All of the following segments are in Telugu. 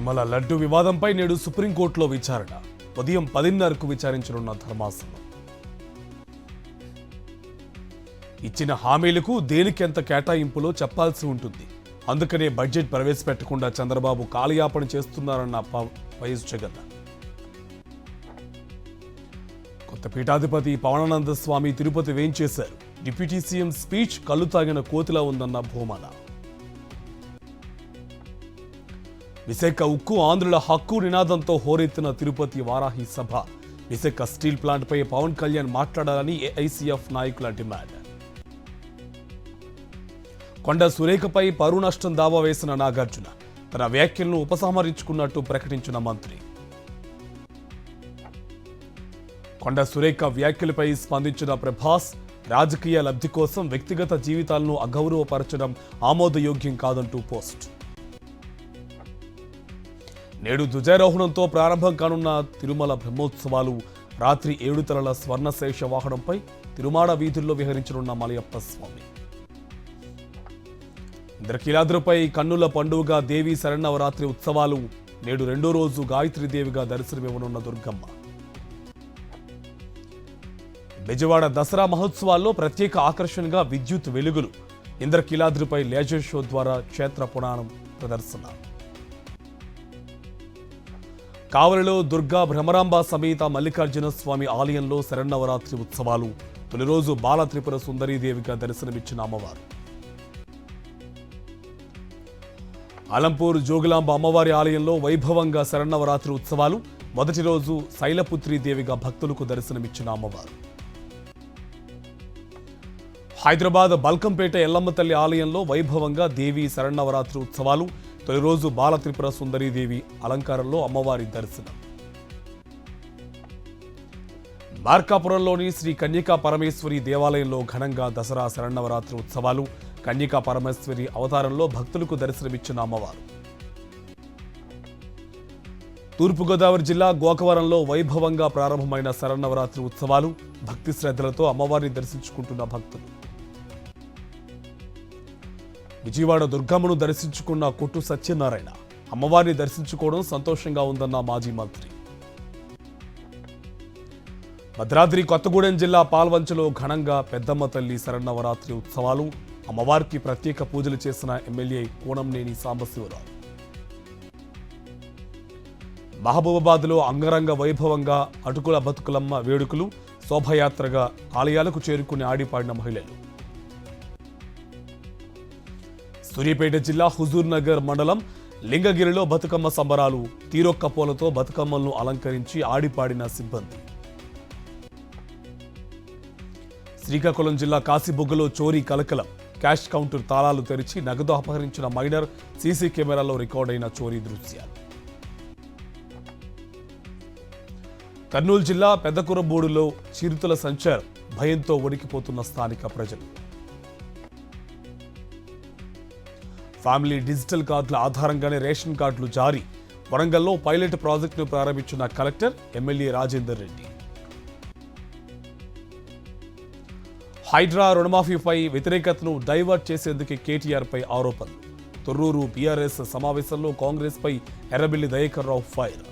తిరుమల లడ్డు వివాదంపై నేడు సుప్రీంకోర్టులో విచారణ. ఉదయం 10:30కు విచారించనున్న ధర్మాసనం. ఇచ్చిన హామీలకు దేనికెంత కేటాయింపులో చెప్పాల్సి ఉంటుంది. అందుకనే బడ్జెట్ ప్రవేశపెట్టకుండా చంద్రబాబు కాలయాపన చేస్తున్నారన్న వైఎస్ జగన్. కొత్త పీఠాధిపతి పవనానంద స్వామి తిరుపతి వేంచేశారు. డిప్యూటీ సీఎం స్పీచ్ కళ్ళు తాగిన కోతిలా ఉందన్న భూమన. విశాఖ ఉక్కు ఆంధ్రుల హక్కు నినాదంతో హోరెత్తిన తిరుపతి వారాహి సభ. విశాఖ స్టీల్ ప్లాంట్ పై పవన్ కళ్యాణ్ మాట్లాడాలని ఏఐసీఎఫ్ నాయకుల డిమాండ్. కొండ సురేఖపై పరువు నష్టం దావా వేసిన నాగార్జున తన వ్యాఖ్యలను ఉపసంహరించుకున్నట్టు ప్రకటించిన మంత్రి. కొండ సురేఖ వ్యాఖ్యలపై స్పందించిన ప్రభాస్, రాజకీయ లబ్ధి కోసం వ్యక్తిగత జీవితాలను అగౌరవపరచడం ఆమోదయోగ్యం కాదంటూ పోస్ట్. నేడు ధ్వజారోహణంతో ప్రారంభం కానున్న తిరుమల బ్రహ్మోత్సవాలు. రాత్రి 7 తలల స్వర్ణశేష వాహనంపై తిరుమాడ వీధుల్లో విహరించనున్న మలయప్ప స్వామి. ఇంద్రకీలాద్రిపై కన్నుల పండుగగా దేవి శరన్నవరాత్రి ఉత్సవాలు. నేడు 2వ రోజు గాయత్రీదేవిగా దర్శనమివ్వనున్న దుర్గమ్మ. బెజవాడ దసరా మహోత్సవాల్లో ప్రత్యేక ఆకర్షణగా విద్యుత్ వెలుగులు. ఇంద్రకీలాద్రిపై లేజర్ షో ద్వారా క్షేత్ర పురాణం ప్రదర్శన. కావలిలో దుర్గా భ్రమరాంబ సమేత మల్లికార్జున స్వామి ఆలయంలో శరన్నవరాత్రి ఉత్సవాలు. తొలి రోజు బాల త్రిపుర సుందరీదేవిగా దర్శనమిచ్చిన అమ్మవారు. అలంపూర్ జోగులాంబ అమ్మవారి ఆలయంలో వైభవంగా శరన్నవరాత్రి ఉత్సవాలు. మొదటి రోజు శైలపుత్రి దేవిగా భక్తులకు దర్శనమిచ్చిన అమ్మవారు. హైదరాబాద్ బల్కంపేట ఎల్లమ్మ తల్లి ఆలయంలో వైభవంగా దేవి శరన్నవరాత్రి ఉత్సవాలు. తొలి రోజు బాల త్రిపుర సుందరీదేవి అలంకారంలో అమ్మవారి దర్శనం. మార్కాపురంలోని శ్రీ కన్యకా పరమేశ్వరి దేవాలయంలో ఘనంగా దసరా శరన్నవరాత్రి ఉత్సవాలు. కన్యకా పరమేశ్వరి అవతారంలో భక్తులకు దర్శనమిచ్చిన అమ్మవారు. తూర్పుగోదావరి జిల్లా గోకవరంలో వైభవంగా ప్రారంభమైన శరన్నవరాత్రి ఉత్సవాలు. భక్తి శ్రద్ధలతో అమ్మవారిని దర్శించుకుంటున్న భక్తులు. విజయవాడ దుర్గమ్మను దర్శించుకున్న కొట్టు సత్యనారాయణ. అమ్మవారిని దర్శించుకోవడం సంతోషంగా ఉందన్న మాజీ మంత్రి. భద్రాద్రి కొత్తగూడెం జిల్లా పాల్వంచలో ఘనంగా పెద్దమ్మ తల్లి శరన్నవరాత్రి ఉత్సవాలు. అమ్మవారికి ప్రత్యేక పూజలు చేసిన ఎమ్మెల్యే కూనంనేని సాంబశివరావు. మహబూబాబాద్లో అంగరంగ వైభవంగా అటుకుల బతుకులమ్మ వేడుకలు. శోభయాత్రగా ఆలయాలకు చేరుకుని ఆడిపాడిన మహిళలు. సూర్యాపేట జిల్లా హుజూర్ నగర్ మండలం లింగగిరిలో బతుకమ్మ సంబరాలు. తీరొక్క పూలతో బతుకమ్మలను అలంకరించి ఆడిపాడిన సిబ్బంది. శ్రీకాకుళం జిల్లా కాశీబుగ్గలో చోరీ కలకలం. క్యాష్ కౌంటర్ తాళాలు తెరిచి నగదు అపహరించిన మైనర్. సీసీ కెమెరాలో రికార్డైన చోరీ దృశ్యాలు. కర్నూలు జిల్లా పెద్దకురబూడులో చిరుతల సంచారం. భయంతో వణికిపోతున్న స్థానిక ప్రజలు. ఫ్యామిలీ డిజిటల్ కార్డుల ఆధారంగానే రేషన్ కార్డులు జారీ. వరంగల్లో పైలట్ ప్రాజెక్టును ప్రారంభించిన కలెక్టర్, ఎమ్మెల్యే రాజేందర్ రెడ్డి. హైడ్రా రుణమాఫీపై వ్యతిరేకతను డైవర్ట్ చేసేందుకు కేటీఆర్ పై ఆరోపణలు. తొర్రూరు బీఆర్ఎస్ సమావేశంలో కాంగ్రెస్ పై Errabelli Dayakar Rao fire.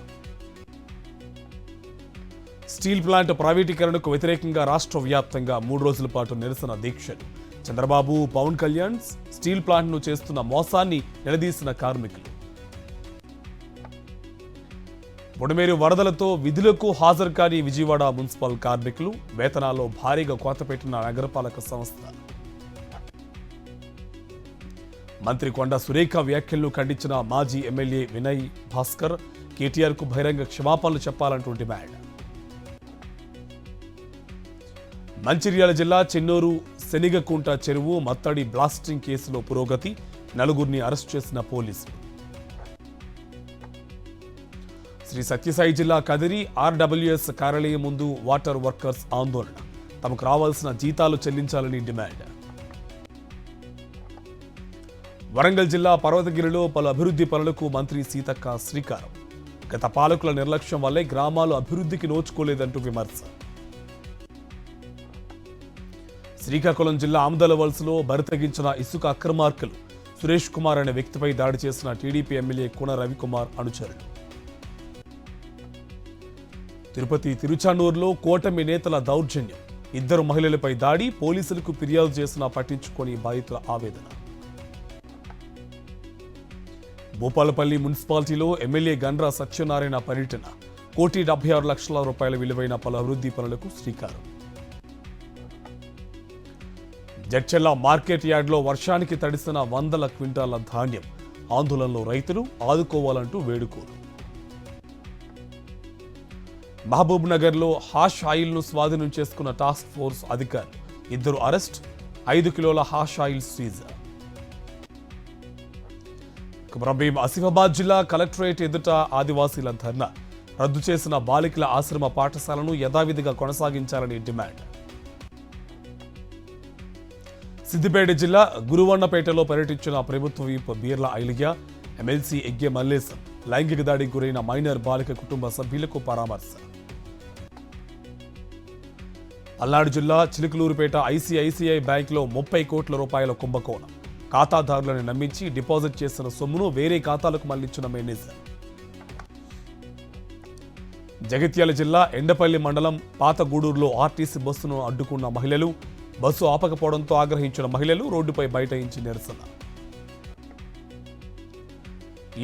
Steel plant ప్రైవేటీకరణకు వ్యతిరేకంగా రాష్ట్ర వ్యాప్తంగా 3 రోజుల పాటు నిరసన దీక్షలు. చంద్రబాబు, పవన్ కళ్యాణ్ స్టీల్ ప్లాంట్ను చేస్తున్న మోసాన్ని నిలదీసిన కార్మికులు. బుడమేరు వరదలతో విధులకు హాజరు కాని విజయవాడ మున్సిపల్ కార్మికులు. వేతనాల్లో భారీగా కోత పెట్టిన నగరపాలక సంస్థ. మంత్రి కొండ సురేఖ వ్యాఖ్యలను ఖండించిన మాజీ ఎమ్మెల్యే వినయ్ భాస్కర్. కేటీఆర్కు బహిరంగ క్షమాపణలు చెప్పాలంటూ డిమాండ్. మంచిర్యాల జిల్లా చెన్నూరు శనిగకుంట చెరువు మత్తడి బ్లాస్టింగ్ కేసులో పురోగతి. 4గురిని అరెస్ట్ చేసిన పోలీసులు. శ్రీ సత్యసాయి జిల్లా కదిరి ఆర్డబ్ల్యూఎస్ కార్యాలయం ముందు వాటర్ వర్కర్స్ ఆందోళన. తమకు రావాల్సిన జీతాలు చెల్లించాలని డిమాండ్. వరంగల్ జిల్లా పర్వతగిరిలో పలు అభివృద్ధి పనులకు మంత్రి సీతక్క శ్రీకారం. గత పాలకుల నిర్లక్ష్యం వల్లే గ్రామాలు అభివృద్ధికి నోచుకోలేదంటూ విమర్శ. శ్రీకాకుళం జిల్లా ఆమదల వలసలో బరితెగించిన ఇసుక అక్రమార్కులు. సురేష్ కుమార్ అనే వ్యక్తిపై దాడి చేసిన టీడీపీ ఎమ్మెల్యే కూన రవికుమార్ అనుచరుడు. తిరుపతి తిరుచానూరులో కూటమి నేతల దౌర్జన్యం. 2 మహిళలపై దాడి, పోలీసులకు ఫిర్యాదు చేసినా పట్టించుకొని బాధితుల ఆవేదన. భూపాలపల్లి మున్సిపాలిటీలో ఎమ్మెల్యే గండ్ర సత్యనారాయణ పర్యటన. 1,76,00,000 రూపాయల విలువైన పలు అభివృద్ధి పనులకు శ్రీకారం. జడ్చెల్ల మార్కెట్ యార్డ్లో వర్షానికి తడిసిన 100 క్వింటాల ధాన్యం. ఆందోళనలో రైతులు, ఆదుకోవాలంటూ వేడుకోలు. మహబూబ్ నగర్లో హాష్ ఆయిల్ను స్వాధీనం చేసుకున్న టాస్క్ ఫోర్స్ అధికారులు. 2 అరెస్ట్, 5 కిలోల హాష్ ఆయిల్ సీజ్. ఆసిఫాబాద్ జిల్లా కలెక్టరేట్ ఎదుట ఆదివాసీల ధర్నా. రద్దు చేసిన బాలికల ఆశ్రమ పాఠశాలను యథావిధిగా కొనసాగించాలని డిమాండ్. సిద్దిపేట జిల్లా గురువన్నపేటలో పర్యటించిన ప్రభుత్వ విప్ బీర్ల ఐలయ్య, ఎమ్మెల్సీ ఎగ్గే మల్లేశం. లైంగిక దాడికి గురైన మైనర్ బాలిక కుటుంబ సభ్యులకు పరామర్శ. పల్నాడు జిల్లా చిలుకలూరుపేట ఐసిఐసిఐ బ్యాంకులో 30 కోట్ల రూపాయల కుంభకోణం. ఖాతాదారులను నమ్మించి డిపాజిట్ చేసిన సొమ్మును వేరే ఖాతాలకు మళ్లించిన మేనేజర్. జగిత్యాల జిల్లా ఎండపల్లి మండలం పాతగూడూరులో ఆర్టీసీ బస్సును అడ్డుకున్న మహిళలు. బస్సు ఆపకపోవడంతో ఆగ్రహించిన మహిళలు రోడ్డుపై బైఠాయించి నిరసన.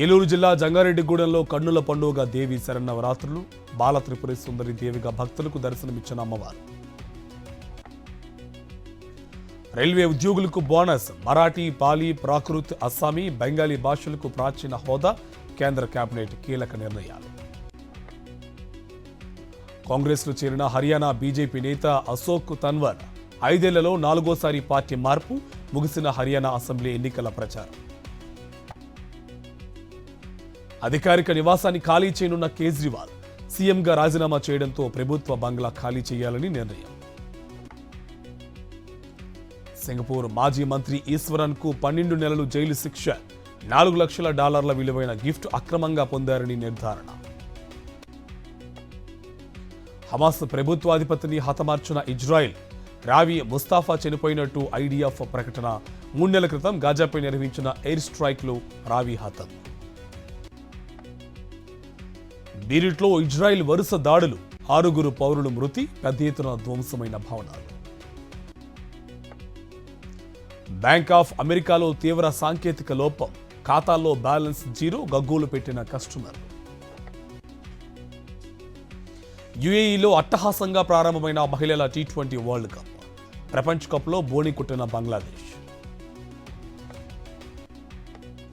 ఏలూరు జిల్లా జంగారెడ్డిగూడెంలో కన్నుల పండుగ దేవి శరన్నవరాత్రులు. బాల త్రిపుర సుందరి దేవిగా భక్తులకు దర్శనమిచ్చిన అమ్మవారు. రైల్వే ఉద్యోగులకు బోనస్. మరాఠీ, పాలీ, ప్రాకృత్, అస్సామీ, బెంగాలీ భాషలకు ప్రాచీన హోదా. కేంద్ర కేబినెట్ కీలక నిర్ణయాలు. కాంగ్రెస్లో చేరిన హర్యానా బీజేపీ నేత అశోక్ తన్వర్. 5 ఏళ్లలో 4వ పార్టీ మార్పు. ముగిసిన హర్యానా అసెంబ్లీ ఎన్నికల ప్రచారం. అధికారిక నివాసాన్ని ఖాళీ చేయనున్న కేజ్రీవాల్. సీఎంగా రాజీనామా చేయడంతో ప్రభుత్వ బంగ్లా ఖాళీ చేయాలని నిర్ణయం. సింగపూర్ మాజీ మంత్రి ఈశ్వరన్ కు 12 నెలలు జైలు శిక్ష. $4 లక్షల విలువైన గిఫ్ట్ అక్రమంగా పొందారని నిర్ధారణ. హమాస్ ప్రభుత్వాధిపతిని హతమార్చిన ఇజ్రాయెల్. రావి ముస్తాఫా చనిపోయినట్టు ఐడిఎఫ్ ప్రకటన. 3 నెలల క్రితం గాజాపై నిర్వహించిన ఎయిర్ స్ట్రైక్లో రావి హతం. బీరిట్లో ఇజ్రాయెల్ వరుస దాడులు. 6 పౌరులు మృతి, పెద్ద ఎత్తున ధ్వంసమైన భవనాలు. బ్యాంక్ ఆఫ్ అమెరికాలో తీవ్ర సాంకేతిక లోపం. ఖాతాల్లో బ్యాలెన్స్ జీరో, గగ్గోలు పెట్టిన కస్టమర్. యుఏఈలో అట్టహాసంగా ప్రారంభమైన మహిళల T20 వరల్డ్ కప్. ప్రపంచ కప్లో బోణి కొట్టిన బంగ్లాదేశ్.